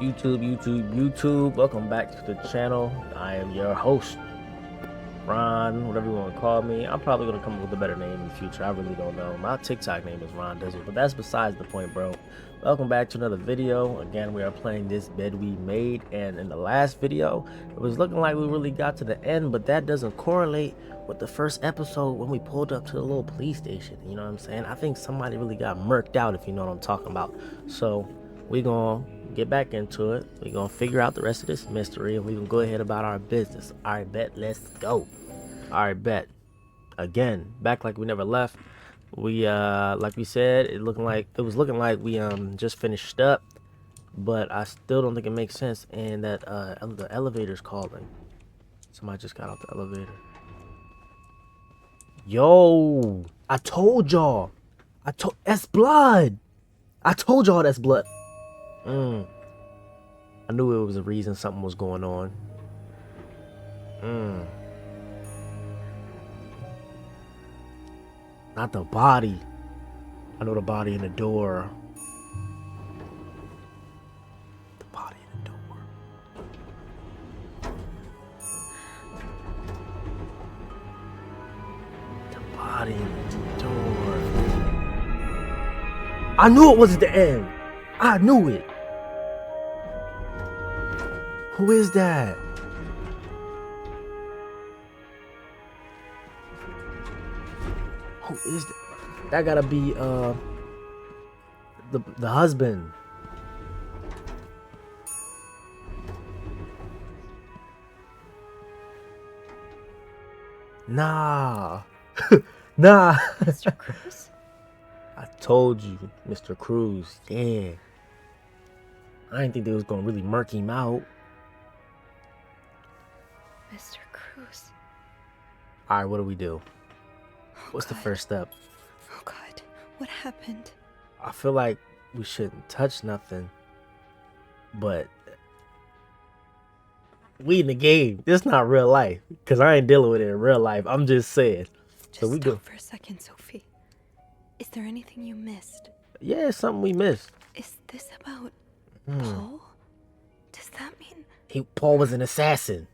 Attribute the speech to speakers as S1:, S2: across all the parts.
S1: YouTube. Welcome back to the channel. I am your host, Ron, whatever you want to call me. I'm probably going to come up with a better name in the future. I really don't know. My TikTok name is Ron Dizzle, but that's besides the point, bro. Welcome back to another video. Again, we are playing This Bed We Made, and in the last video, it was looking like we really got to the end, but that doesn't correlate with the first episode when we pulled up to the little police station. You know what I'm saying? I think somebody really got murked out, if you know what I'm talking about. So we're gonna get back into it. We're gonna figure out the rest of this mystery, and we're gonna go ahead about our business. All right, bet. Let's go. All right, bet. Again, back like we never left. We like we said, it was looking like we just finished up, but I still don't think it makes sense. And that the elevator's calling. Somebody just got out the elevator. Yo, I told y'all. That's blood. I told y'all that's blood. I knew it was a reason something was going on. Not the body. I know the body in the door. The body in the door. The body in the door. I knew it was at the end. I knew it. Who is that? Who is that? That gotta be the husband. Nah. Nah.
S2: Mr. Cruz?
S1: I told you, Mr. Cruz. Yeah. I didn't think they was gonna really murk him out.
S2: Mr. Cruz.
S1: Alright, what do we do? What's the first step?
S2: Oh God, what happened?
S1: I feel like we shouldn't touch nothing, but we in the game. This not real life, cause I ain't dealing with it in real life. I'm just saying.
S2: Just
S1: we
S2: stop
S1: go.
S2: for a second, Sophie. Is there anything you missed?
S1: Yeah, it's something we missed.
S2: Is this about Paul? Does that mean
S1: Paul was an assassin.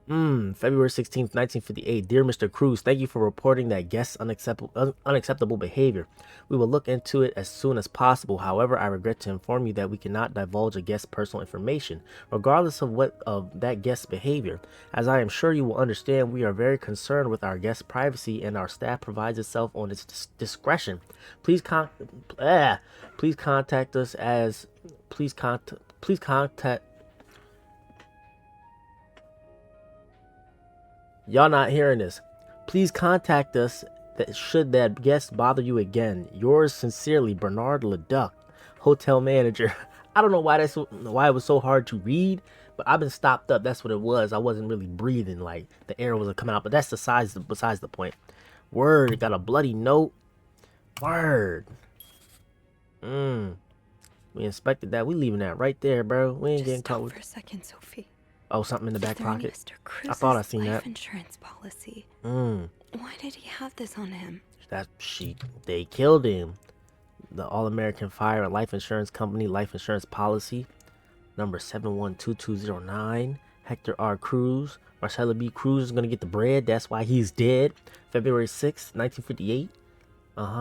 S1: February 16th, 1958. Dear Mr. Cruz, thank you for reporting that guest's unacceptable behavior. We will look into it as soon as possible. However, I regret to inform you that we cannot divulge a guest's personal information, regardless of that guest's behavior. As I am sure you will understand, we are very concerned with our guest's privacy, and our staff provides itself on its discretion. Please contact us as please contact. Y'all not hearing this. Please contact us should that guest bother you again. Yours sincerely, Bernard Leduc, hotel manager. I don't know why it was so hard to read, but I've been stopped up. That's what it was. I wasn't really breathing, like the air wasn't coming out. But that's besides the point. Word, it got a bloody note. Word. We inspected that. We leaving that right there, bro. We ain't getting caught with.
S2: For a second, Sophie.
S1: Oh, something in the back pocket.
S2: Mr. Cruz's
S1: I thought I seen
S2: life
S1: that.
S2: Insurance policy. Why did he have this on him?
S1: They killed him. The All-American Fire and Life Insurance Company life insurance policy number 712209. Hector R. Cruz. Marcella B. Cruz is gonna get the bread. That's why he's dead. February 6th, 1958.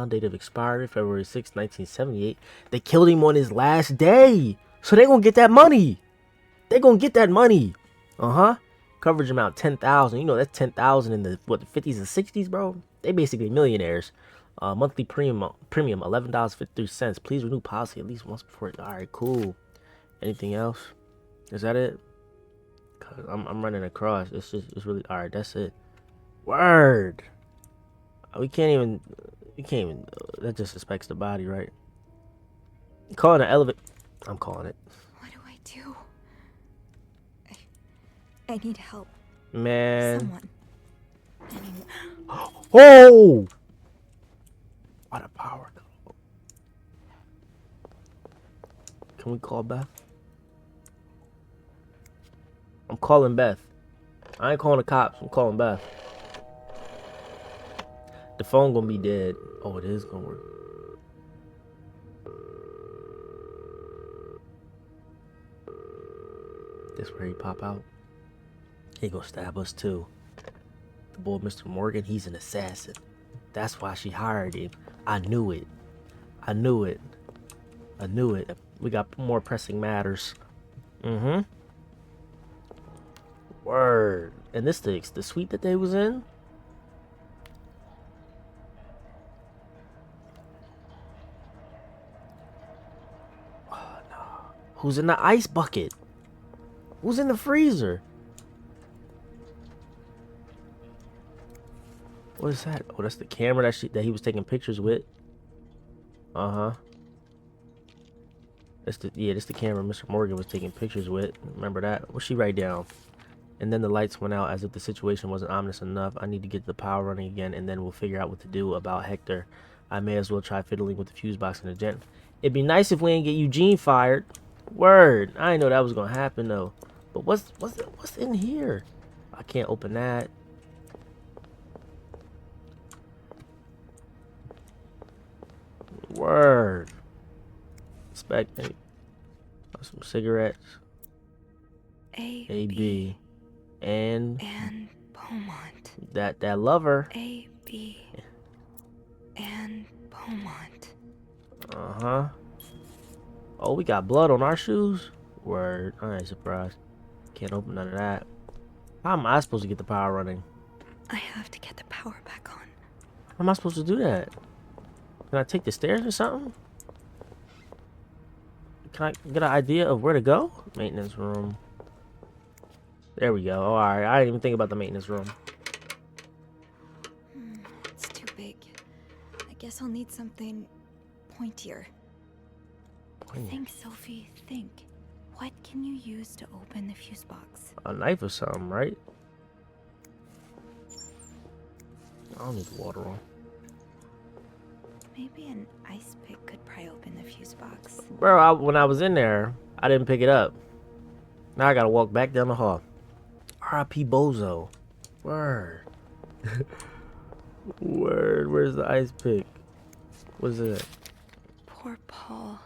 S1: Date of expiry February 6th, 1978. They killed him on his last day, so they gonna get that money. Coverage amount 10,000. You know that's 10,000 in the 50s and 60s, bro. They basically millionaires. Monthly premium $11.53. Please renew policy at least once before. All right, cool. Anything else? Is that it? Cause I'm running across. It's really all right. That's it. Word. We can't even. That just suspects the body, right? Calling an elevator. I'm calling it.
S2: What do I do? I need help.
S1: Man.
S2: Someone.
S1: Oh! What a power. Can we call Beth? I'm calling Beth. I ain't calling the cops. I'm calling Beth. The phone gonna be dead. Oh, it is gonna work. This where he pop out. He gonna stab us too. The boy, Mr. Morgan, he's an assassin. That's why she hired him. I knew it. I knew it. I knew it. We got more pressing matters. Mm-hmm. Word. And this the suite that they was in? Oh, no. Who's in the ice bucket? Who's in the freezer? What is that? Oh, that's the camera that he was taking pictures with. Uh-huh. That's the camera Mr. Morgan was taking pictures with. Remember that? What's she write down? And then the lights went out as if the situation wasn't ominous enough. I need to get the power running again, and then we'll figure out what to do about Hector. I may as well try fiddling with the fuse box in the gent. It'd be nice if we ain't get Eugene fired. Word. I didn't know that was gonna happen though. But what's in here? I can't open that. Word. Expect some cigarettes. A.B. And
S2: Beaumont.
S1: That lover.
S2: A.B. and Beaumont.
S1: Uh-huh. Oh, we got blood on our shoes? Word. I ain't surprised. Can't open none of that. How am I supposed to get the power running?
S2: I have to get the power back on.
S1: How am I supposed to do that? Can I take the stairs or something? Can I get an idea of where to go? Maintenance room. There we go. Oh, alright. I didn't even think about the maintenance room.
S2: It's too big. I guess I'll need something pointier. Think, Sophie, think. What can you use to open the fuse box?
S1: A knife or something, right? I don't need the water on.
S2: Maybe an ice pick could pry open the fuse box.
S1: Bro, when I was in there, I didn't pick it up. Now I gotta walk back down the hall. R.I.P. Bozo. Word. Word. Where's the ice pick? What is it?
S2: Poor Paul.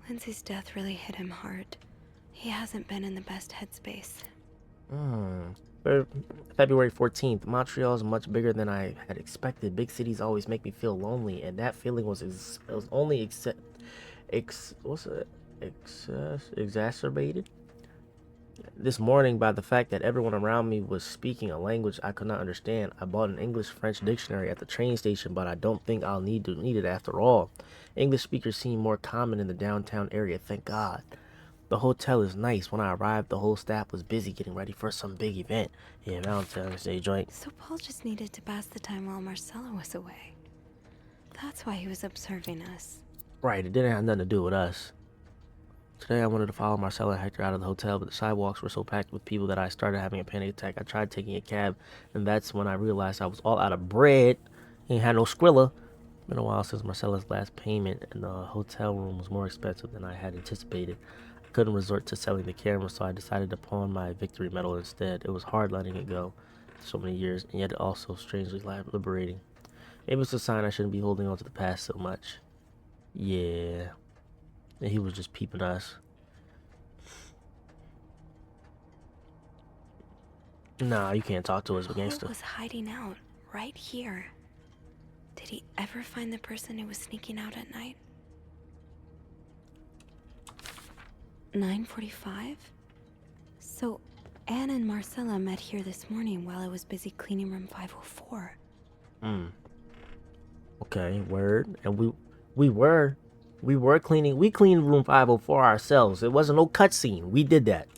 S2: Lindsay's death really hit him hard. He hasn't been in the best headspace.
S1: February 14th. Montreal is much bigger than I had expected. Big cities always make me feel lonely, and that feeling was only exacerbated this morning by the fact that everyone around me was speaking a language I could not understand. I bought an English-French dictionary at the train station, but I don't think I'll need it after all. English speakers seem more common in the downtown area, thank God. The hotel is nice. When I arrived, the whole staff was busy getting ready for some big event. Yeah, Valentine's Day joint.
S2: So Paul just needed to pass the time while Marcella was away. That's why he was observing us.
S1: Right, it didn't have nothing to do with us. Today I wanted to follow Marcella and Hector out of the hotel, but the sidewalks were so packed with people that I started having a panic attack. I tried taking a cab, and that's when I realized I was all out of bread. Ain't had no Skrilla. Been a while since Marcella's last payment, and the hotel room was more expensive than I had anticipated. I couldn't resort to selling the camera, so I decided to pawn my victory medal instead. It was hard letting it go so many years, and yet also strangely liberating. Maybe it's a sign I shouldn't be holding on to the past so much. Yeah. And he was just peeping us. Nah, you can't talk to us, gangster.
S2: Paul was hiding out right here. Did he ever find the person who was sneaking out at night? 9:45? So Anne and Marcella met here this morning while I was busy cleaning room 504.
S1: Okay, word. And we were cleaning. We cleaned room 504 ourselves. It wasn't no cutscene. We did that.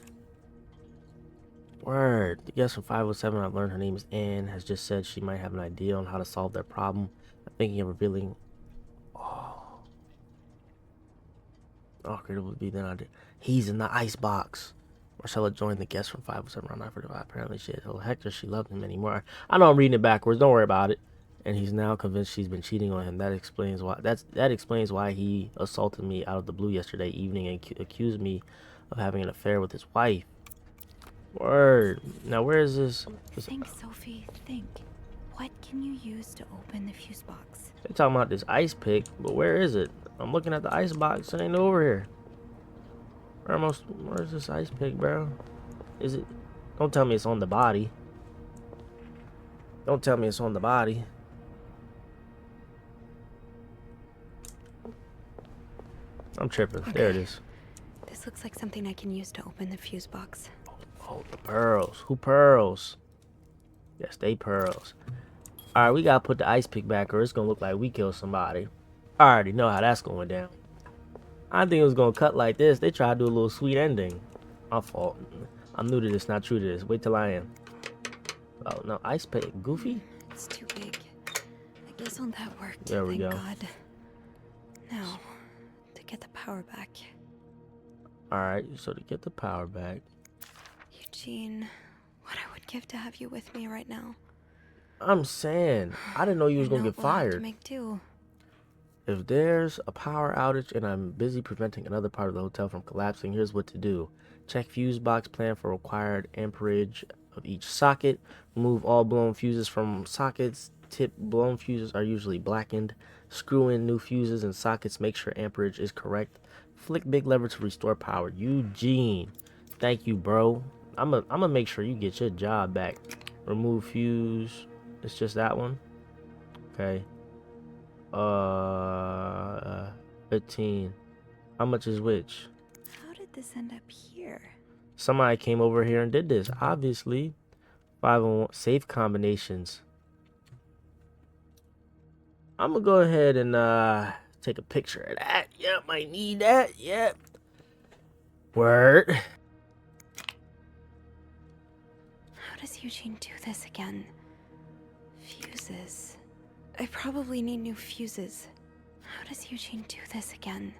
S1: Word. The guest from 507, I've learned her name is Anne, has just said she might have an idea on how to solve their problem. I'm thinking of revealing. Oh, awkward it would be then I did. He's in the ice box. Marcella joined the guest from 507 around 9:45. Apparently she had told Hector she loved him anymore. I know I'm reading it backwards. Don't worry about it. And he's now convinced she's been cheating on him. That explains why he assaulted me out of the blue yesterday evening and accused me of having an affair with his wife. Word. Now where is this?
S2: Think, Sophie, think. What can you use to open the fuse box?
S1: They're talking about this ice pick, but where is it? I'm looking at the ice box. It ain't over here. Where's this ice pick, bro? Is it? Don't tell me it's on the body. Don't tell me it's on the body. I'm tripping.
S2: Okay.
S1: There it is.
S2: This looks like something I can use to open the fuse box.
S1: Oh, the pearls. Who pearls? Yes, they pearls. Alright, we gotta put the ice pick back or it's gonna look like we killed somebody. I already know how that's going down. I think it was gonna cut like this. They tried to do a little sweet ending. My fault. I'm new to this, not true to this. Wait till I am. Oh, no. Ice pick. Goofy?
S2: It's too big. I guess all that worked.
S1: There we go.
S2: Thank God. Now, to get the power back.
S1: Alright, so to get the power back.
S2: Eugene, what I would give to have you with me right now.
S1: I'm saying, I didn't know you was gonna get
S2: We'll have to
S1: fired.
S2: make do.
S1: If there's a power outage and I'm busy preventing another part of the hotel from collapsing, here's what to do. Check fuse box, plan for required amperage of each socket. Remove all blown fuses from sockets. Tip blown fuses are usually blackened. Screw in new fuses and sockets. Make sure amperage is correct. Flick big lever to restore power. Eugene. Thank you, bro. I'm gonna make sure you get your job back. Remove fuse. It's just that one. Okay. 15. How much is which?
S2: How did this end up here?
S1: Somebody came over here and did this. Obviously. 501 safe combinations. I'm gonna go ahead and take a picture of that. Yep, I need that. Yep. Word.
S2: How does Eugene do this again? Fuses. I probably need new fuses. How does Eugene do this again?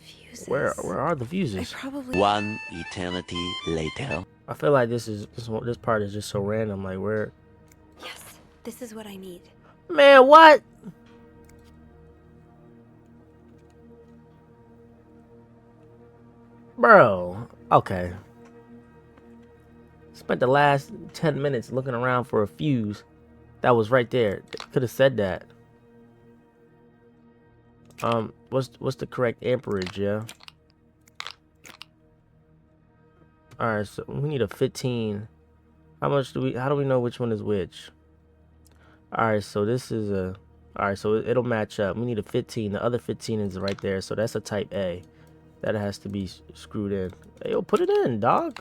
S2: Fuses.
S1: Where are the
S2: I
S1: fuses?
S2: probably.
S3: One eternity later.
S1: I feel like this part is just so random. Like where?
S2: Yes, this is what I need.
S1: Man, what? Bro, okay. Spent the last 10 minutes looking around for a fuse that was right there. Could have said that. What's the correct amperage, yeah? Alright, so we need a 15. How do we know which one is which? Alright, so this is a... Alright, so it'll match up. We need a 15. The other 15 is right there. So that's a type A. That has to be screwed in. Hey, yo, put it in, dog.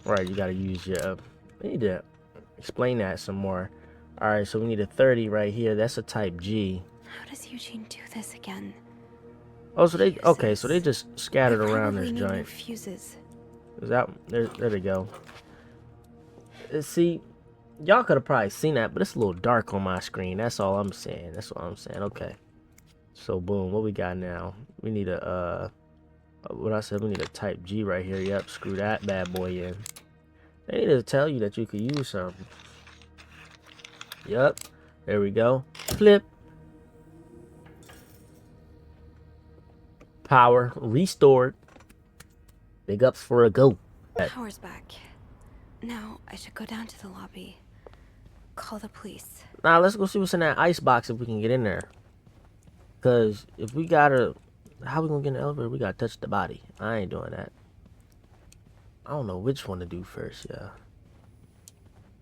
S1: Right, you gotta use your... I need to explain that some more. Alright, so we need a 30 right here. That's a type G.
S2: How does Eugene do this again?
S1: Oh, so they... Okay,
S2: Fuses.
S1: so they just scattered
S2: I
S1: around
S2: probably
S1: this
S2: need new
S1: joint.
S2: fuses.
S1: Is that... There they go. See... Y'all could have probably seen that, but it's a little dark on my screen. That's all I'm saying. That's all I'm saying. Okay. So, boom. What we got now? We need a... what I said, we need a type G right here. Yep, screw that bad boy in. They need to tell you that you could use something. Yep. There we go. Flip. Power restored. Big ups for a go.
S2: Power's back. Now, I should go down to the lobby. Call the police.
S1: Now, let's go see what's in that ice box if we can get in there. Because if we gotta... How we gonna get in the elevator? We gotta touch the body. I ain't doing that. I don't know which one to do first, yeah.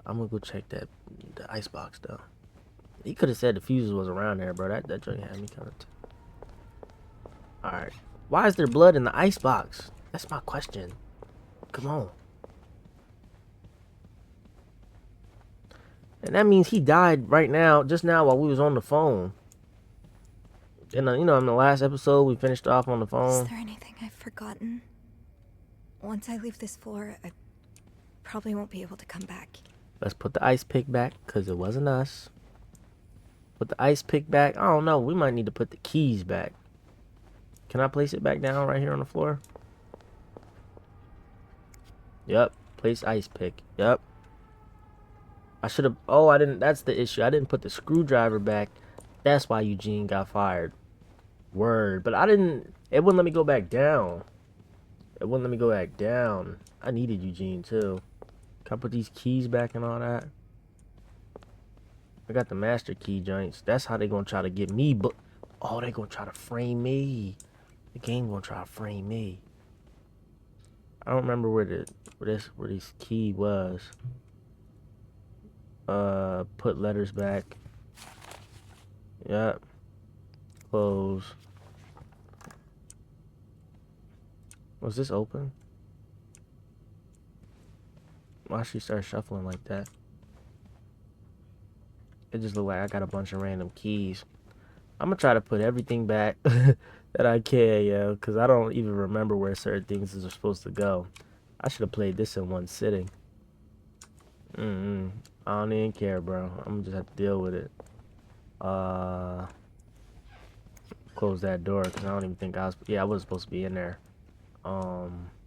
S1: I'm gonna go check the ice box, though. He could have said the fuses was around there, bro. That joint had me kind of... Alright. Why is there blood in the ice box? That's my question. Come on. And that means he died right now, just now while we was on the phone. And you know, in the last episode, we finished off on the phone.
S2: Is there anything I've forgotten? Once I leave this floor, I probably won't be able to come back.
S1: Let's put the ice pick back, because it wasn't us. Put the ice pick back. I don't know. We might need to put the keys back. Can I place it back down right here on the floor? Yep. Place ice pick. Yep. I should have... Oh, I didn't... That's the issue. I didn't put the screwdriver back. That's why Eugene got fired. Word. But I didn't... It wouldn't let me go back down. It wouldn't let me go back down. I needed Eugene, too. Can I put these keys back and all that? I got the master key joints. That's how they gonna try to get me, but oh, they gonna try to frame me. The game gonna try to frame me. I don't remember where this key was. Put letters back. Yep. Close. Was this open? Why she start shuffling like that? It just looked like I got a bunch of random keys. I'm gonna try to put everything back that I can, yo, because I don't even remember where certain things are supposed to go. I should have played this in one sitting. I don't even care, bro. I'm gonna just have to deal with it. Close that door because I don't even think I was. Yeah, I wasn't supposed to be in there.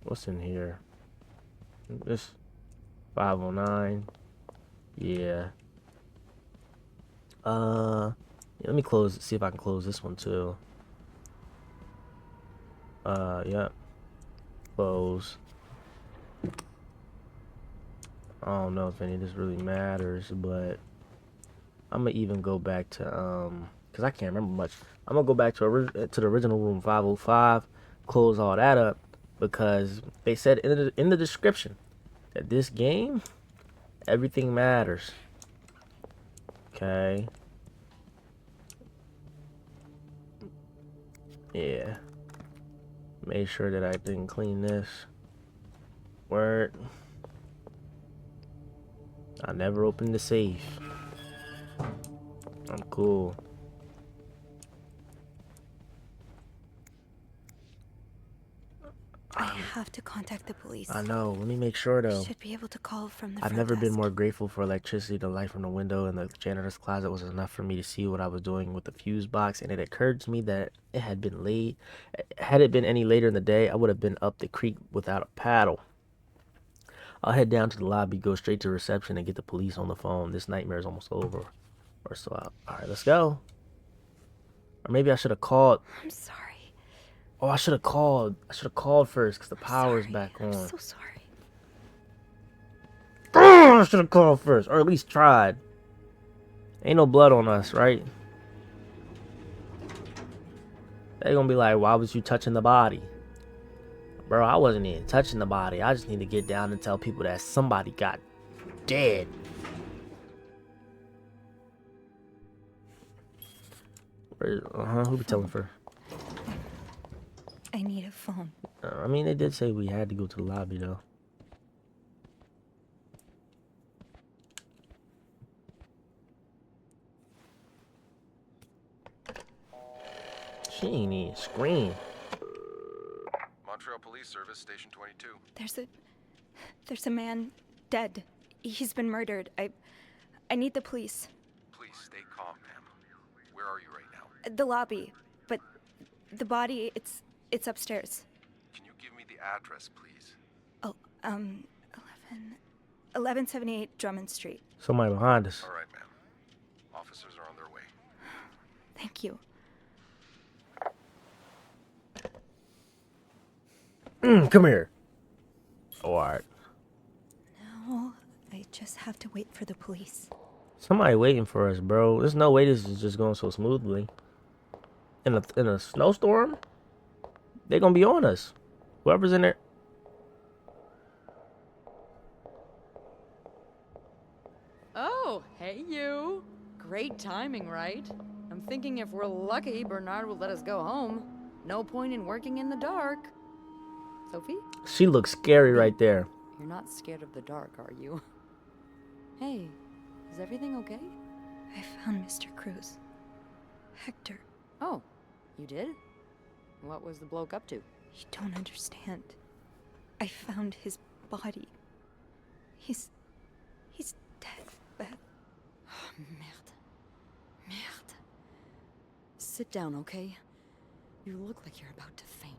S1: What's in here? This 509. Yeah. Let me close. See if I can close this one too. Yep. Close. I don't know if any of this really matters, but I'm gonna even go back to because I can't remember much. I'm gonna go back to the original room 505, close all that up because they said in the description that this game, everything matters. Okay. Yeah. Make sure that I didn't clean this. Word. I never opened the safe. I'm cool.
S2: I have to contact the police.
S1: I know. Let me make sure though.
S2: Should be able to call from the
S1: I've
S2: front
S1: never been
S2: desk.
S1: more grateful for electricity. The light from the window in the janitor's closet was enough for me to see what I was doing with the fuse box, and it occurred to me that it had been late. Had it been any later in the day, I would have been up the creek without a paddle. I'll head down to the lobby, go straight to reception, and get the police on the phone. This nightmare is almost over. Or so out. All right, let's go. Or maybe I should have called.
S2: I'm sorry.
S1: Oh, I should have called. I should have called first because the power's
S2: Sorry.
S1: back on.
S2: I'm so sorry.
S1: I should have called first, or at least tried. Ain't no blood on us, right? They gonna be like, why was you touching the body? Bro, I wasn't even touching the body. I just need to get down and tell people that somebody got dead. Who be telling for?
S2: I need a phone.
S1: I mean, they did say we had to go to the lobby, though. She ain't even scream.
S4: Montreal Police Service, Station 22.
S2: There's a man dead. He's been murdered. I need the police.
S4: Please stay calm, ma'am. Where are you right now?
S2: The lobby, but the body, it's upstairs.
S4: Can you give me the address, please?
S2: Oh, 1178 Drummond Street.
S1: Somebody behind us.
S4: All right, ma'am. Officers are on their way.
S2: Thank you.
S1: Come here. Oh, all right.
S2: Now, I just have to wait for the police.
S1: Somebody waiting for us, bro. There's no way this is just going so smoothly. In a snowstorm, they gonna be on us. Whoever's in there.
S5: Oh, hey you. Great timing, right? I'm thinking if we're lucky, Bernard will let us go home. No point in working in the dark. Sophie?
S1: She looks scary right there.
S5: You're not scared of the dark, are you? Hey, is everything okay?
S2: I found Mr. Cruz. Hector.
S5: Oh, you did? What was the bloke up to?
S2: You don't understand. I found his body. He's dead, Beth.
S5: Merde. Merde. Sit down, okay? You look like you're about to faint.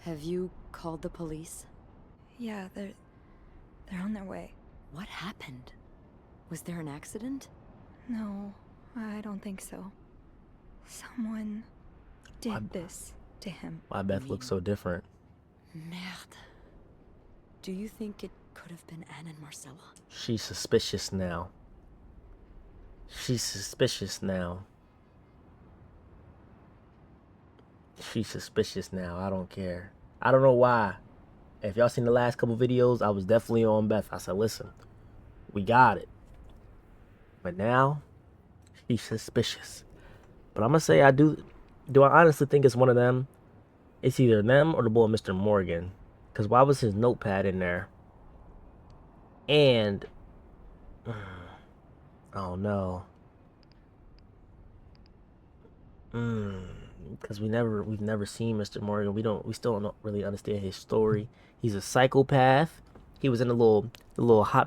S5: Have you called the police?
S2: Yeah, they're on their way.
S5: What happened? Was there an accident?
S2: No, I don't think so. Someone did this to him.
S1: Why Beth looks so different?
S5: Merde. Do you think it could have been Anne and Marcella?
S1: She's suspicious now. She's suspicious now. She's suspicious now. I don't care. I don't know why. If y'all seen the last couple videos, I was definitely on Beth. I said, listen, we got it. But now, she's suspicious. But I'm going to say I do I honestly think it's one of them? It's either them or the boy Mr. Morgan. Because why was his notepad in there? And, oh no. Because we've never seen Mr. Morgan. We still don't really understand his story. He's a psychopath. He was in a little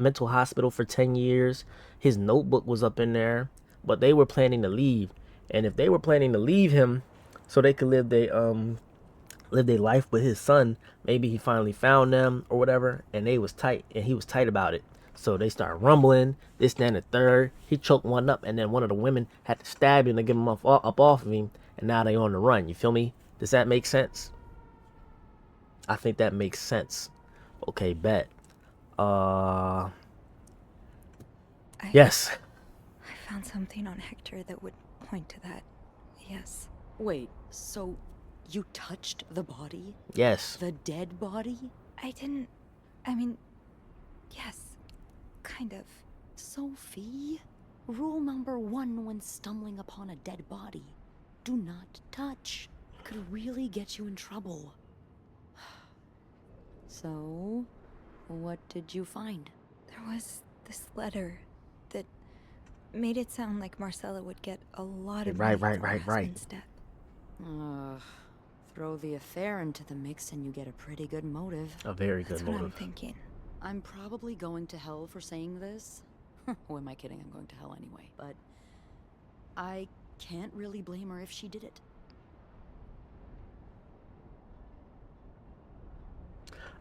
S1: mental hospital for 10 years. His notebook was up in there, but they were planning to leave. And if they were planning to leave him so they could live their life with his son, maybe he finally found them or whatever, and they was tight, and he was tight about it. So they started rumbling, this, that, and the third. He choked one up, and then one of the women had to stab him to get him up off of him, and now they on the run. You feel me? Does that make sense? I think that makes sense. Okay, bet. Yes.
S2: I found something on Hector that would point to that. Yes.
S5: Wait, so you touched the body?
S1: Yes.
S5: The dead body?
S2: I mean, yes. Kind of.
S5: Sophie, rule number 1 when stumbling upon a dead body: do not touch. It could really get you in trouble. So, what did you find?
S2: There was this letter that made it sound like Marcella would get a lot of money for her husband's death.
S5: Throw the affair into the mix and you get a pretty good motive.
S1: A very good
S2: That's what I'm
S1: motive.
S2: thinking.
S5: I'm probably going to hell for saying this. Who am I kidding? I'm going to hell anyway. But I can't really blame her if she did it.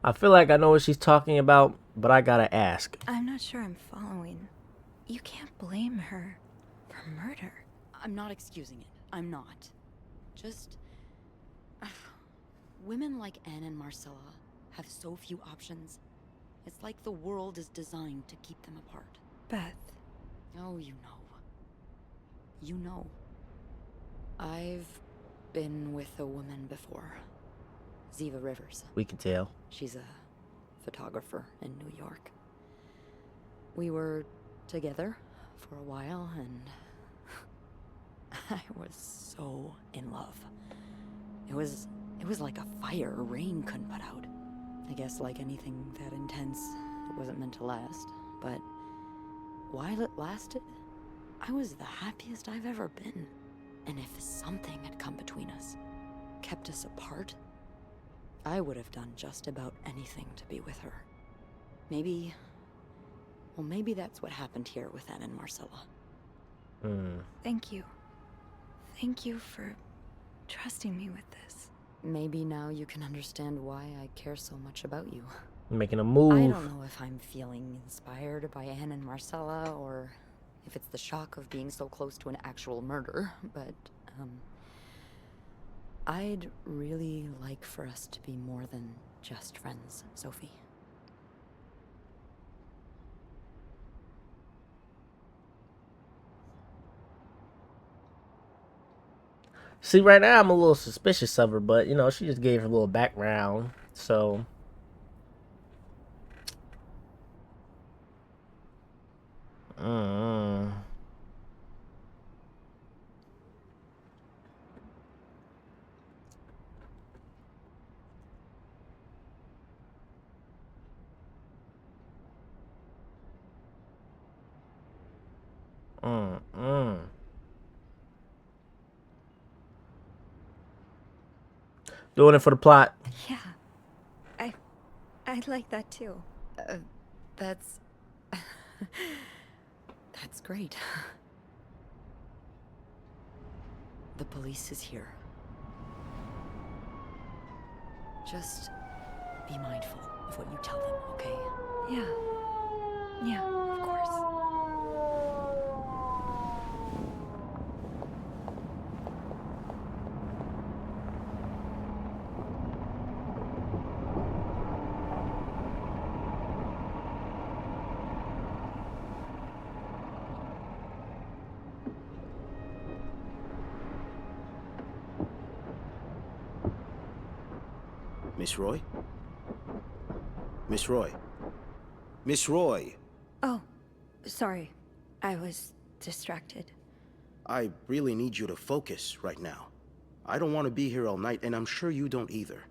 S1: I feel like I know what she's talking about, but I gotta ask.
S2: I'm not sure I'm following. You can't blame her for murder.
S5: I'm not excusing it. I'm not. Just... women like Anne and Marcella have so few options. It's like the world is designed to keep them apart.
S2: Beth.
S5: Oh, you know. You know. I've been with a woman before. Ziva Rivers.
S1: We can tell.
S5: She's a photographer in New York. We were together for a while, and I was so in love. It was like a fire rain couldn't put out. I guess like anything that intense, it wasn't meant to last. But while it lasted, I was the happiest I've ever been. And if something had come between us, kept us apart, I would have done just about anything to be with her. Maybe that's what happened here with Anne and Marcella.
S2: Thank you. Thank you for trusting me with this.
S5: Maybe now you can understand why I care so much about you.
S1: Making a move.
S5: I don't know if I'm feeling inspired by Anne and Marcella, or if it's the shock of being so close to an actual murder, but, I'd really like for us to be more than just friends, Sophie.
S1: See, right now I'm a little suspicious of her, but, you know, she just gave her a little background, so... Doing it for the plot.
S2: Yeah. I'd like that too.
S5: That's great. The police is here. Just be mindful of what you tell them, okay?
S2: Yeah. Yeah, of course.
S6: Miss Roy? Miss Roy? Miss Roy!
S2: Oh, sorry. I was distracted.
S6: I really need you to focus right now. I don't want to be here all night, and I'm sure you don't either.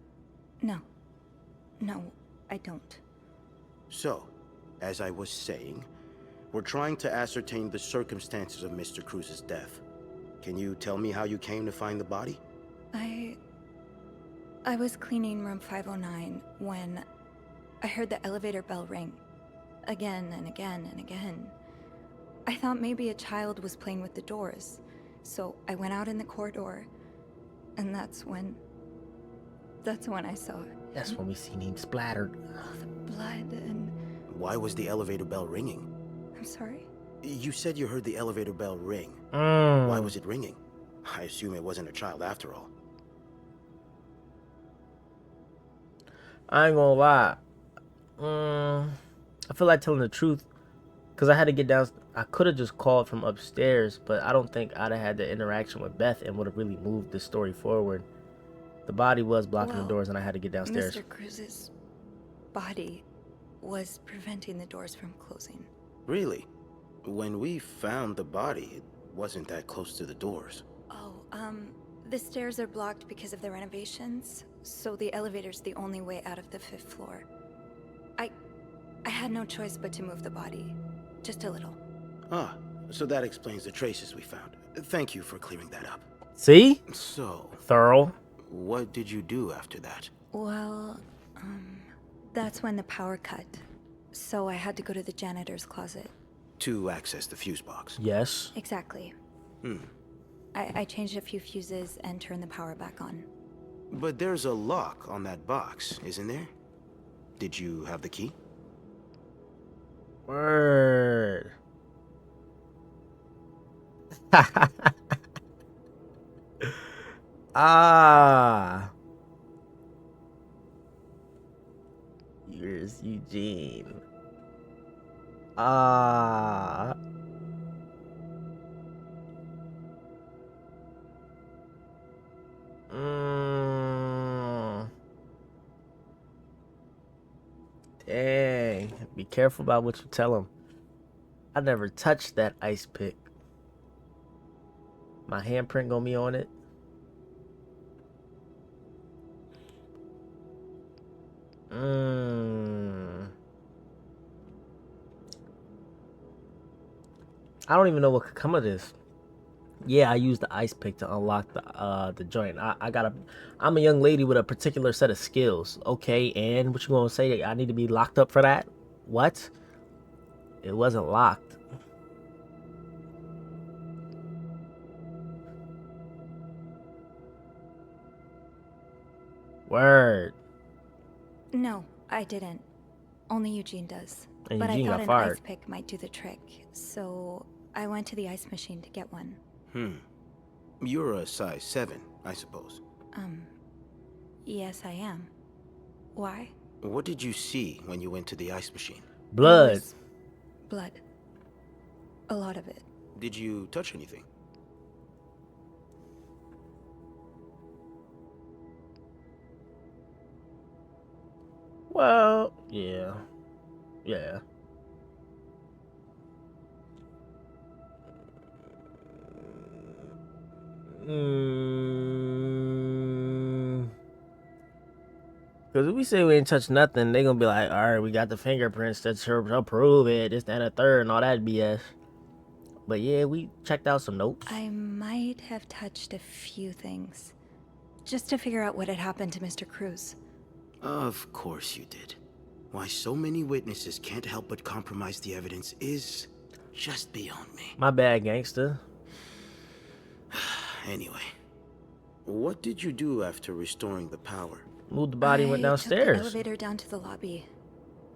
S2: No. No, I don't.
S6: So, as I was saying, we're trying to ascertain the circumstances of Mr. Cruz's death. Can you tell me how you came to find the body?
S2: I was cleaning room 509 when I heard the elevator bell ring. Again and again and again. I thought maybe a child was playing with the doors, so I went out in the corridor, and that's when I saw it.
S1: That's when we seen him splattered.
S2: All the blood and...
S6: Why was the elevator bell ringing?
S2: I'm sorry?
S6: You said you heard the elevator bell ring.
S1: Mm.
S6: Why was it ringing? I assume it wasn't a child after all.
S1: I ain't gonna lie. I feel like telling the truth because I had to get down. I could have just called from upstairs, but I don't think I'd have had the interaction with Beth and would have really moved the story forward. The body was blocking the doors, and I had to get downstairs.
S2: Mr. Cruz's body was preventing the doors from closing.
S6: Really? When we found the body, it wasn't that close to the doors.
S2: Oh, the stairs are blocked because of the renovations, so the elevator's the only way out of the 5th floor. I had no choice but to move the body. Just a little.
S6: Ah, so that explains the traces we found. Thank you for clearing that up.
S1: See?
S6: So,
S1: Thorough.
S6: what did you do after that?
S2: Well, that's when the power cut. So I had to go to the janitor's closet.
S6: To access the fuse box.
S1: Yes.
S2: Exactly. I changed a few fuses and turned the power back on.
S6: But there's a lock on that box, isn't there? Did you have the key?
S1: Word. Ah. Here's Eugene. Ah. Dang. Be careful about what you tell him. I never touched that ice pick. My handprint gonna be on it. I don't even know what could come of this. Yeah, I used the ice pick to unlock the joint. I'm a young lady with a particular set of skills. Okay, and what you gonna say? I need to be locked up for that? What? It wasn't locked. Word.
S2: No, I didn't. Only Eugene does.
S1: And
S2: but
S1: Eugene
S2: I thought
S1: got
S2: an
S1: fired.
S2: ice pick might do the trick, so I went to the ice machine to get one.
S6: You're a size 7, I suppose.
S2: Yes, I am. Why?
S6: What did you see when you went to the ice machine?
S2: It
S1: Blood.
S2: was blood. A lot of it.
S6: Did you touch anything?
S1: Well, yeah. Yeah. Because if we say we ain't touched nothing, they gonna be like, all right, we got the fingerprints that prove it, this, that, and the third, and all that BS. But yeah, we checked out some notes.
S2: I might have touched a few things. Just to figure out what had happened to Mr. Cruz.
S6: Of course you did. Why so many witnesses can't help but compromise the evidence is just beyond me.
S1: My bad, gangster.
S6: Anyway, what did you do after restoring the power?
S1: Moved the body, went
S2: I took
S1: downstairs.
S2: the elevator down to the lobby.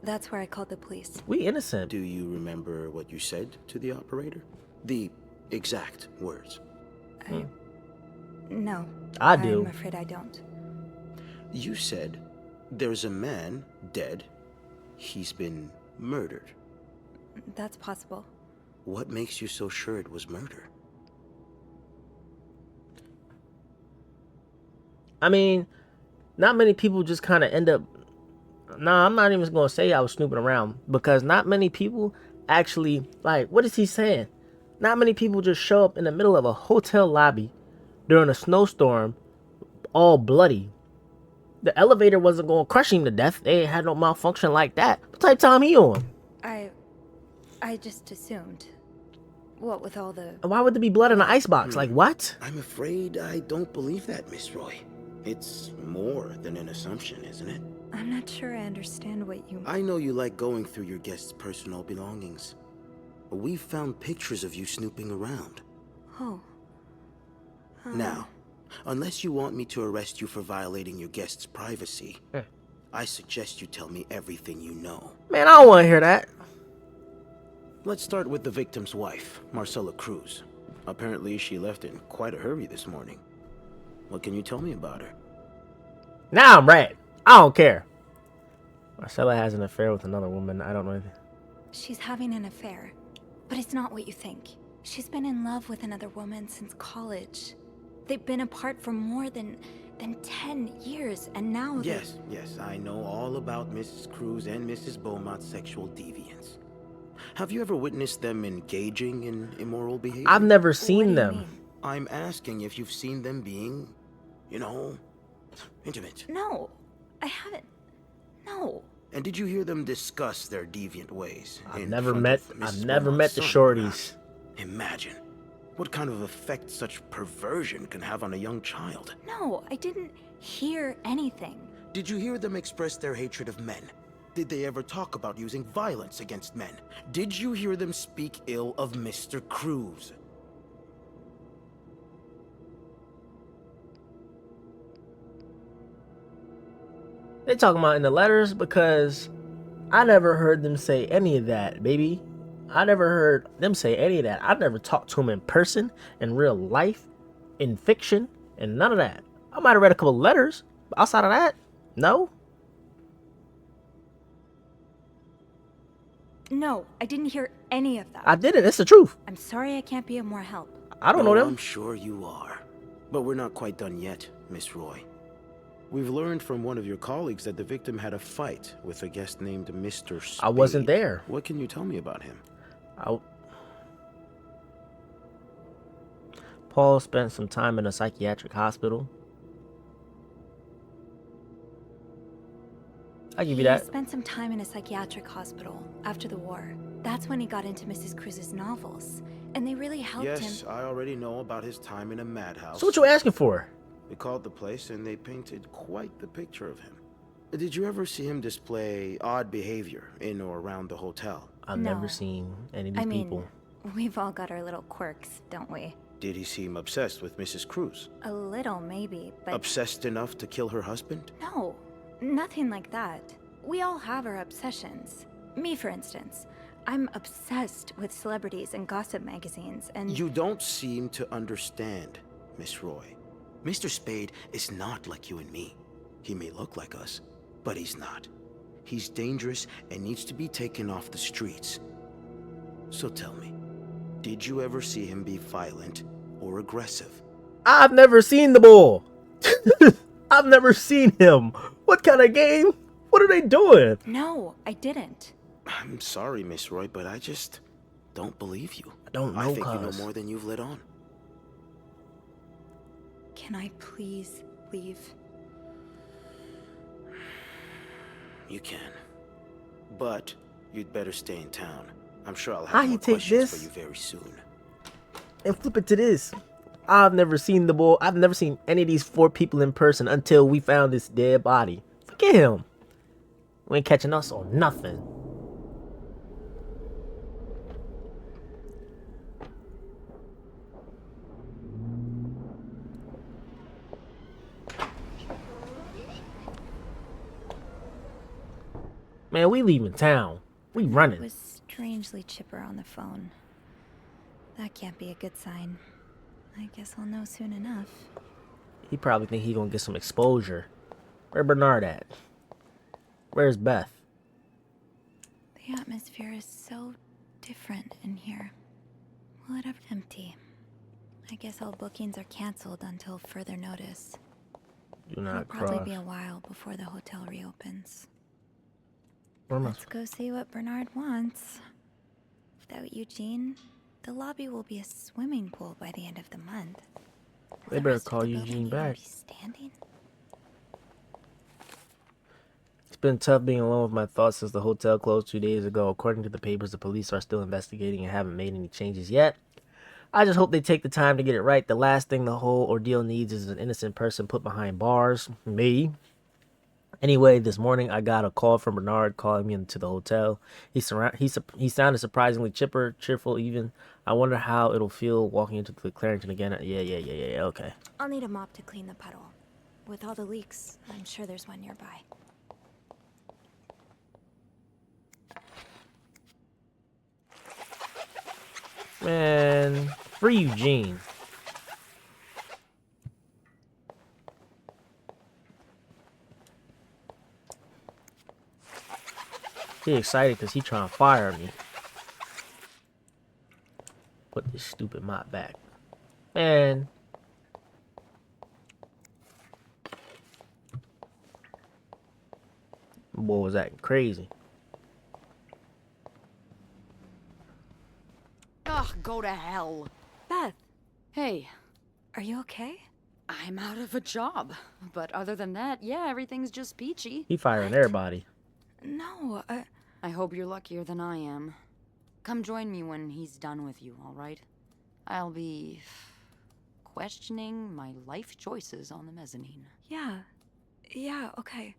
S2: That's where I called the police.
S1: We innocent.
S6: Do you remember what you said to the operator? The exact words.
S2: No.
S1: I do.
S2: I'm afraid I don't.
S6: You said, there's a man dead. He's been murdered.
S2: That's possible.
S6: What makes you so sure it was murder?
S1: I mean, not many people just kind of end up. Nah, I'm not even gonna say I was snooping around, because not many people actually, like, what is he saying? Not many people just show up in the middle of a hotel lobby during a snowstorm, all bloody. The elevator wasn't gonna crush him to death. They ain't had no malfunction like that. What type of time he on?
S2: I just assumed. What with all the...
S1: Why would there be blood in the icebox? Like, what?
S6: I'm afraid I don't believe that, Miss Roy. It's more than an assumption, isn't it?
S2: I'm not sure I understand what you...
S6: I know you like going through your guests' personal belongings. We found pictures of you snooping around.
S2: Oh.
S6: Now, unless you want me to arrest you for violating your guests' privacy, I suggest you tell me everything you know.
S1: Man, I don't want to hear that.
S6: Let's start with the victim's wife, Marcella Cruz. Apparently, she left in quite a hurry this morning. What can you tell me about her?
S1: Now I'm red. I don't care. Marcella has an affair with another woman. I don't know anything.
S2: She's having an affair. But it's not what you think. She's been in love with another woman since college. They've been apart for more than 10 years, and now
S6: Yes, I know all about Mrs. Cruz and Mrs. Beaumont's sexual deviance. Have you ever witnessed them engaging in immoral behavior?
S1: I've never
S2: What do
S1: seen
S2: you
S1: them.
S2: mean?
S6: I'm asking if you've seen them being, intimate.
S2: No, I haven't. No.
S6: And did you hear them discuss their deviant ways?
S1: I've
S6: in
S1: never
S6: front
S1: met
S6: of Mrs.
S1: I've never
S6: Beaumont's
S1: met the
S6: son,
S1: shorties.
S6: perhaps? Imagine what kind of effect such perversion can have on a young child.
S2: No, I didn't hear anything.
S6: Did you hear them express their hatred of men? Did they ever talk about using violence against men? Did you hear them speak ill of Mr. Cruz?
S1: They talking about in the letters, because I never heard them say any of that, baby. I never heard them say any of that. I never talked to them in person, in real life, in fiction, and none of that. I might have read a couple letters, but outside of that, no.
S2: No, I didn't hear any of that.
S1: I didn't. It's the truth.
S2: I'm sorry I can't be of more help.
S1: I don't know
S6: I'm
S1: them.
S6: sure you are. But we're not quite done yet, Miss Roy. We've learned from one of your colleagues that the victim had a fight with a guest named Mr. Spade.
S1: I wasn't there.
S6: What can you tell me about him?
S1: Paul spent some time in a psychiatric hospital. I give you that.
S2: He spent some time in a psychiatric hospital after the war. That's when he got into Mrs. Cruz's novels. And they really helped him.
S6: Yes, I already know about his time in a madhouse.
S1: So what you asking for?
S6: They called the place and they painted quite the picture of him. Did you ever see him display odd behavior in or around the hotel?
S1: I've
S2: No.
S1: never seen any of these
S2: I mean,
S1: people.
S2: we've all got our little quirks, don't we?
S6: Did he seem obsessed with Mrs. Cruz?
S2: A little, maybe, but
S6: Obsessed enough to kill her husband?
S2: no, nothing like that. We all have our obsessions. Me, for instance. I'm obsessed with celebrities and gossip magazines, and...
S6: You don't seem to understand, Miss Roy. Mr. Spade is not like you and me. He may look like us, but he's not. He's dangerous and needs to be taken off the streets. So tell me, did you ever see him be violent or aggressive?
S1: I've never seen the bull. I've never seen him. What kind of game? What are they doing?
S2: No, I didn't.
S6: I'm sorry, Miss Roy, but I just don't believe you.
S1: I don't know,
S6: I think you know
S1: cuz.
S6: more than you've let on.
S2: Can I please leave?
S6: You can. But you'd better stay in town. I'm sure I'll
S1: How
S6: have
S1: he
S6: more
S1: take
S6: questions
S1: this?
S6: for you very soon.
S1: And flip it to this. I've never seen the bull. I've never seen any of these 4 people in person until we found this dead body. Forget him. We ain't catching us on nothing. Man, we leaving town. We
S2: He
S1: running.
S2: was strangely chipper on the phone. That can't be a good sign. I guess I'll know soon enough.
S1: He probably think he gonna get some exposure. Where Bernard at? Where's Beth?
S2: The atmosphere is so different in here. Will it ever empty? I guess all bookings are canceled until further notice.
S1: Do
S2: It'll
S1: not
S2: probably
S1: cross.
S2: be a while before the hotel reopens.
S1: Where am I
S2: Let's go see what Bernard wants. Without Eugene, the lobby will be a swimming pool by the end of the month.
S1: They
S2: The
S1: better
S2: rest of
S1: call
S2: the
S1: Eugene
S2: building even
S1: back.
S2: be standing?
S1: It's been tough being alone with my thoughts since the hotel closed 2 days ago. According to the papers, the police are still investigating and haven't made any changes yet. I just hope they take the time to get it right. The last thing the whole ordeal needs is an innocent person put behind bars. Me. Anyway, this morning I got a call from Bernard calling me into the hotel. He sounded surprisingly cheerful even. I wonder how it'll feel walking into the Clarendon again. Yeah, okay.
S2: I'll need a mop to clean the puddle. With all the leaks, I'm sure there's one nearby.
S1: Man, free Eugene. He excited because he trying to fire me. Put this stupid mop back. Man. Boy was acting crazy.
S5: Ugh, go to hell.
S2: Beth,
S5: Hey,
S2: are you okay?
S5: I'm out of a job. But other than that, yeah, everything's just peachy.
S1: He firing everybody.
S2: No,
S5: I hope you're luckier than I am. Come join me when he's done with you, all right? I'll be questioning my life choices on the mezzanine.
S2: yeah, okay.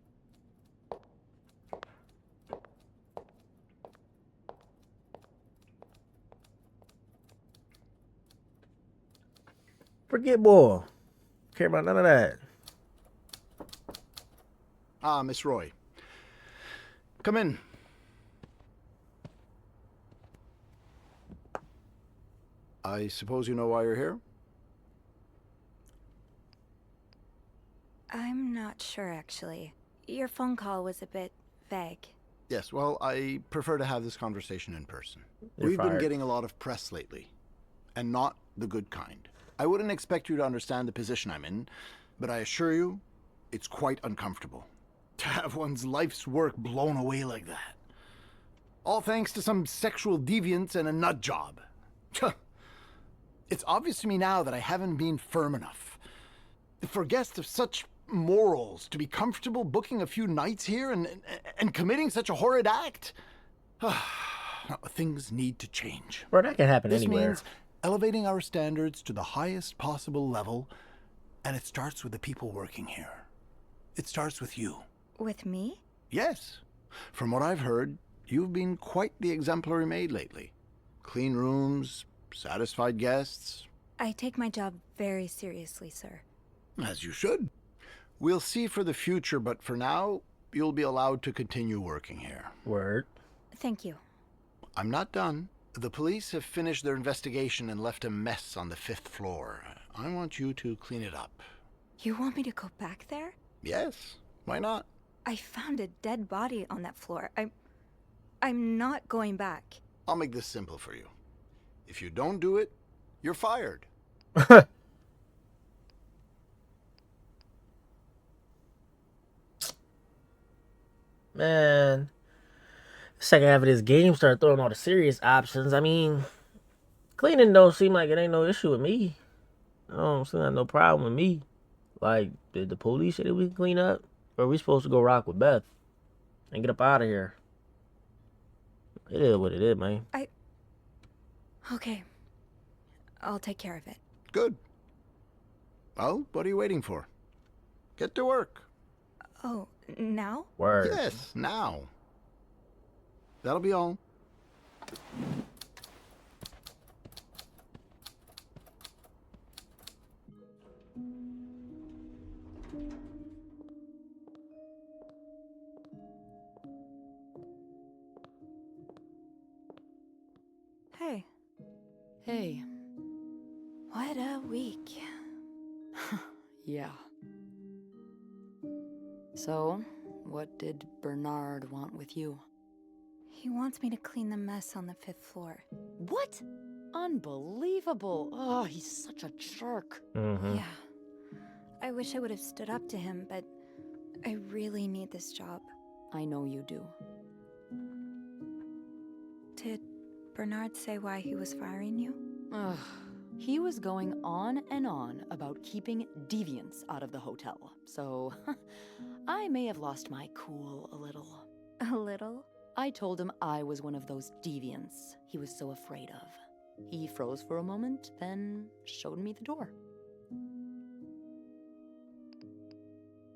S1: Forget boy. Care about none of that.
S7: Ah, Miss Roy. Come in. I suppose you know why you're here?
S2: I'm not sure, actually. Your phone call was a bit vague.
S7: Yes, well, I prefer to have this conversation in person.
S1: You're
S7: We've been
S1: fired.
S7: getting a lot of press lately, and not the good kind. I wouldn't expect you to understand the position I'm in, but I assure you, it's quite uncomfortable. To have one's life's work blown away like that. All thanks to some sexual deviance and a nut job. It's obvious to me now that I haven't been firm enough. For guests of such morals to be comfortable booking a few nights here and committing such a horrid act. Things need to change.
S1: Bro, that can happen
S7: This
S1: anywhere.
S7: means elevating our standards to the highest possible level, and it starts with the people working here. It starts with you.
S2: With me?
S7: Yes. From what I've heard, you've been quite the exemplary maid lately. Clean rooms, satisfied guests.
S2: I take my job very seriously, sir.
S7: As you should. We'll see for the future, but for now, you'll be allowed to continue working here.
S1: Word.
S2: Thank you.
S7: I'm not done. The police have finished their investigation and left a mess on the 5th floor. I want you to clean it up.
S2: You want me to go back there?
S7: Yes, why not?
S2: I found a dead body on that floor. I'm not going back.
S7: I'll make this simple for you. If you don't do it, you're fired.
S1: Man. Second half of this game start throwing all the serious options. I mean, cleaning don't seem like it ain't no issue with me. I don't seem like no problem with me. Like, did the police say that we can clean up? Or are we supposed to go rock with Beth and get up out of here? It is what it is, man.
S2: Okay. I'll take care of it.
S7: Good. Well, what are you waiting for? Get to work.
S2: Oh, now?
S1: Word.
S7: Yes, now. That'll be all.
S2: Hey,
S5: Hey.
S2: what a week.
S5: Yeah. So, what did Bernard want with you?
S2: He wants me to clean the mess on the 5th floor.
S5: What? Unbelievable. Oh, he's such a jerk.
S1: Mm-hmm.
S2: Yeah. I I wish I would have stood up to him, but I really need this job.
S5: I know you do.
S2: Did Bernard say why he was firing you?
S5: Ugh. He was going on and on about keeping deviants out of the hotel, so I may have lost my cool a little.
S2: A little?
S5: I told him I was one of those deviants he was so afraid of. He froze for a moment, then showed me the door.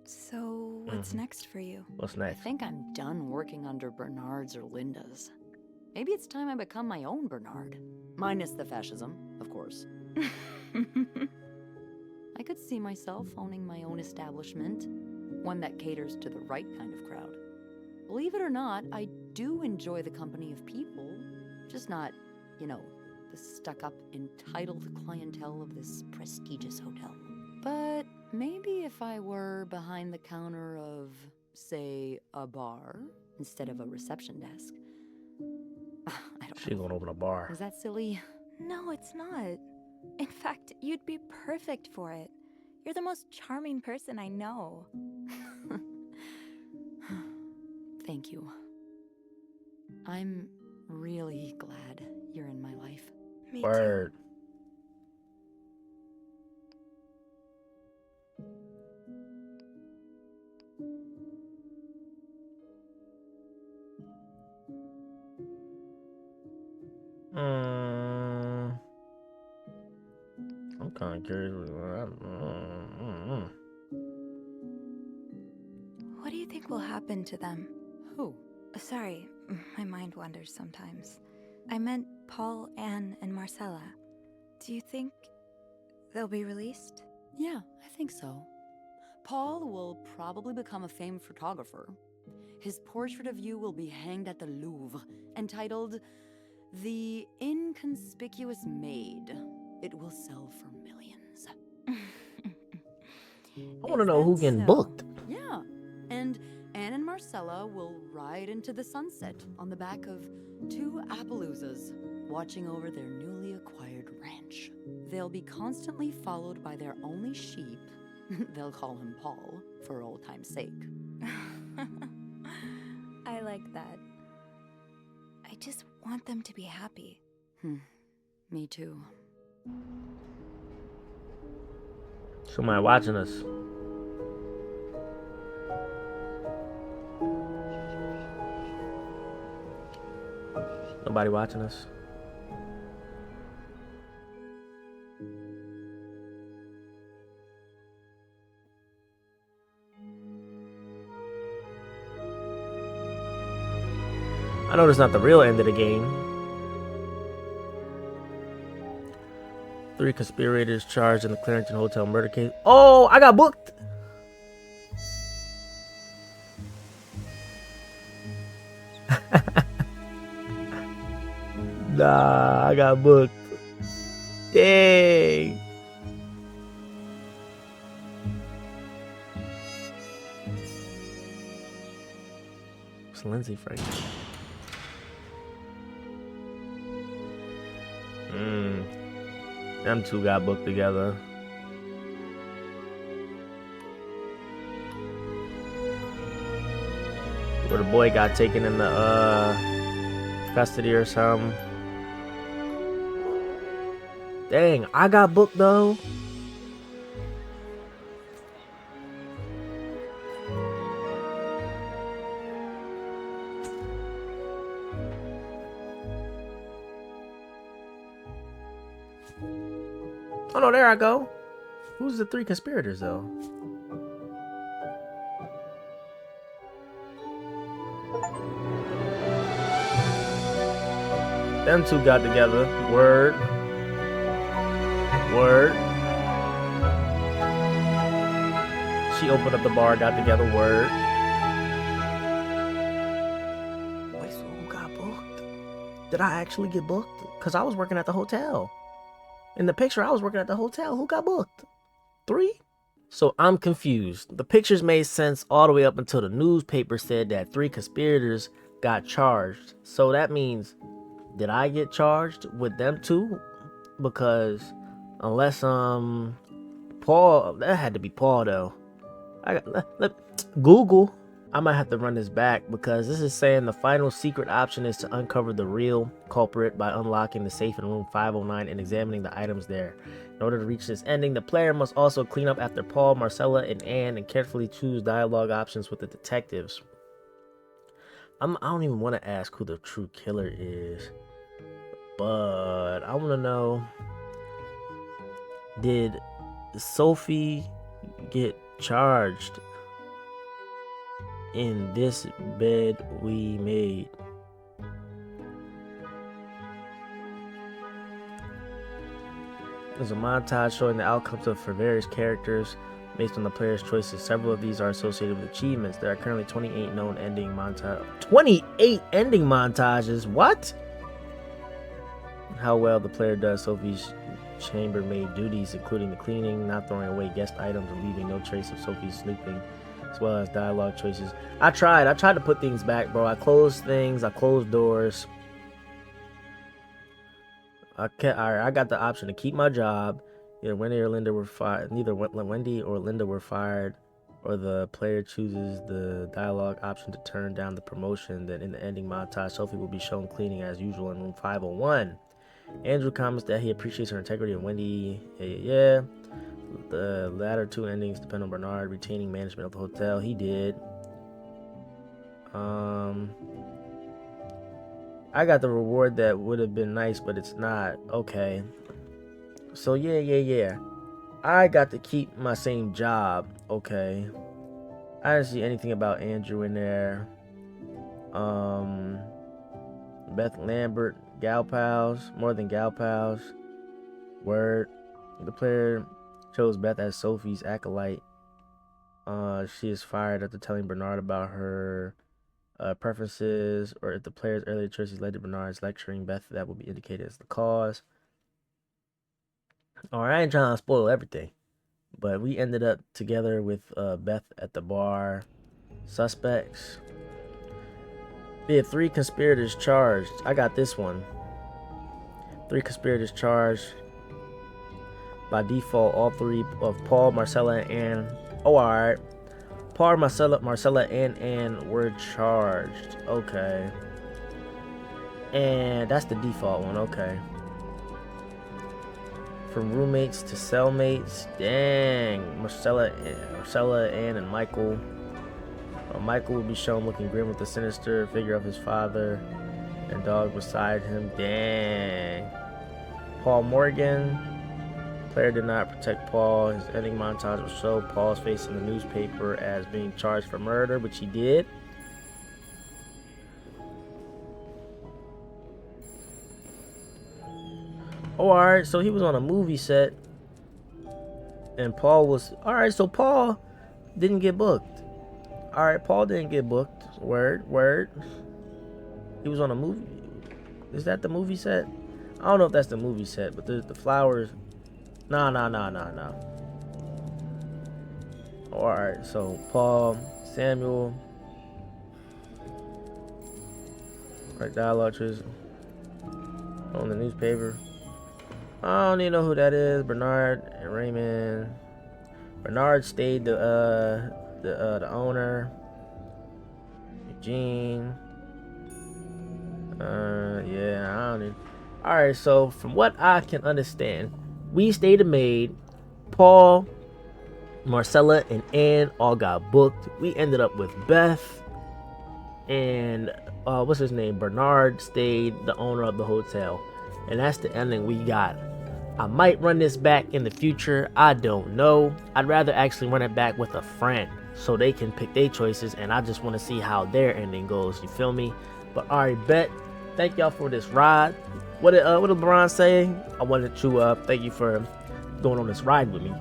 S2: So, what's next for you?
S1: What's
S5: I
S1: next?
S5: think I'm done working under Bernard's or Linda's. Maybe it's time I become my own Bernard. Minus the fascism, of course. I could see myself owning my own establishment, one that caters to the right kind of crowd. Believe it or not, I do enjoy the company of people, just not, you know, the stuck-up, entitled clientele of this prestigious hotel. But maybe if I were behind the counter of, say, a bar, instead of a reception desk. I don't
S1: She's
S5: know.
S1: gonna open a bar.
S5: Is that silly?
S2: No, it's not. In fact, you'd be perfect for it. You're the most charming person I know.
S5: Thank you. I'm really glad you're in my life.
S2: Me
S1: Word. I'm kind of curious.
S2: What do you think will happen to them?
S5: Who?
S2: Sorry, my mind wanders sometimes. I meant Paul, Anne, and Marcella. Do you think they'll be released?
S5: Yeah, I think so. Paul will probably become a famed photographer. His portrait of you will be hanged at the Louvre, entitled The Inconspicuous Maid. It will sell for millions.
S1: I want to know who getting booked.
S5: Yeah, and Anne and Marcella will ride into the sunset on the back of two Appaloozas, watching over their newly acquired ranch. They'll be constantly followed by their only sheep. They'll call him Paul, for old time's sake.
S2: I like that. I just want them to be happy.
S5: Me too.
S1: Somebody watching us. Nobody watching us. I know it's not the real end of the game. 3 conspirators charged in the Clarendon Hotel murder case. Oh, I got booked. Nah, I got booked. Dang. It's Lindsay Frank. Them two got booked together. Where the boy got taken into custody or something. Dang, I got booked though. Oh no, there I go. Who's the 3 conspirators though? Them two got together. Word. Word. She opened up the bar, got together. Word. Wait, so who got booked? Did I actually get booked? Because I was working at the hotel. In the picture, I was working at the hotel. Who got booked? 3? So I'm confused. The pictures made sense all the way up until the newspaper said that 3 conspirators got charged. So that means, did I get charged with them too? Because unless Paul. That had to be Paul though. Google. I might have to run this back because this is saying the final secret option is to uncover the real culprit by unlocking the safe in room 509 and examining the items there. In order to reach this ending, the player must also clean up after Paul, Marcella, and Anne and carefully choose dialogue options with the detectives. I don't even want to ask who the true killer is, but I want to know, did Sophie get charged in this bed we made? There's a montage showing the outcomes for various characters based on the player's choices. Several of these are associated with achievements. There are currently 28 known ending montages. 28 ending montages? What? How well the player does Sophie's chambermaid duties, including the cleaning, not throwing away guest items, and leaving no trace of Sophie's sleeping, as well as dialogue choices. I tried to put things back, bro. I closed things, I closed doors. I got the option to keep my job. Either Wendy or Linda were fired. Neither Wendy or Linda were fired, or the player chooses the dialogue option to turn down the promotion. Then in the ending montage, Sophie will be shown cleaning as usual in room 501. Andrew comments that he appreciates her integrity, and Wendy, yeah. The latter two endings depend on Bernard retaining management of the hotel. He did. I got the reward that would have been nice, but it's not. Okay. So yeah. I got to keep my same job. Okay. I didn't see anything about Andrew in there. Beth Lambert, Gal Pals, more than Gal Pals. Word. The player chose Beth as Sophie's acolyte. She is fired after telling Bernard about her preferences, or if the player's earlier choices led to Bernard's lecturing Beth, that will be indicated as the cause. Alright, I ain't trying to spoil everything, but we ended up together with Beth at the bar. Suspects. We had 3 conspirators charged. I got this one. 3 conspirators charged. By default, all 3 of Paul, Marcella, and Anne. Oh, alright. Paul, Marcella, and Anne were charged. Okay. And that's the default one. Okay. From roommates to cellmates. Dang. Marcella, Anne, and Michael. Michael will be shown looking grim with the sinister figure of his father and dog beside him. Dang. Paul Morgan. Player did not protect Paul. His ending montage will show Paul's face in the newspaper as being charged for murder, which he did. Oh, alright, so he was on a movie set. And Paul was... Alright, so Paul didn't get booked. Alright, Paul didn't get booked. Word. He was on a movie. Is that the movie set? I don't know if that's the movie set, but the flowers... Nah. Alright, so Paul, Samuel. Right, dialogue choice on the newspaper. I don't even know who that is. Bernard and Raymond. Bernard stayed the owner. Eugene. Yeah, I don't know. Alright, so from what I can understand, we stayed a maid. Paul, Marcella, and Anne all got booked. We ended up with Beth. And what's his name? Bernard stayed the owner of the hotel. And that's the ending we got. I might run this back in the future. I don't know. I'd rather actually run it back with a friend so they can pick their choices, and I just want to see how their ending goes. You feel me? But alright, bet. Thank y'all for this ride. What did LeBron say? I wanted to thank you for going on this ride with me.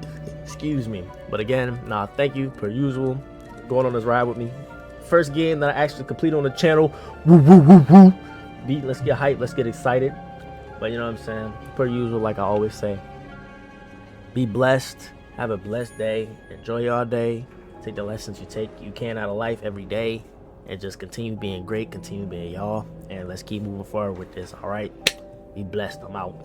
S1: Excuse me. But again, thank you per usual going on this ride with me. First game that I actually complete on the channel. Woo. Let's get hyped. Let's get excited. But you know what I'm saying? Per usual, like I always say. Be blessed. Have a blessed day. Enjoy your day. Take the lessons you can out of life every day. And just continue being great. Continue being y'all. And let's keep moving forward with this. Alright? Be blessed. I'm out.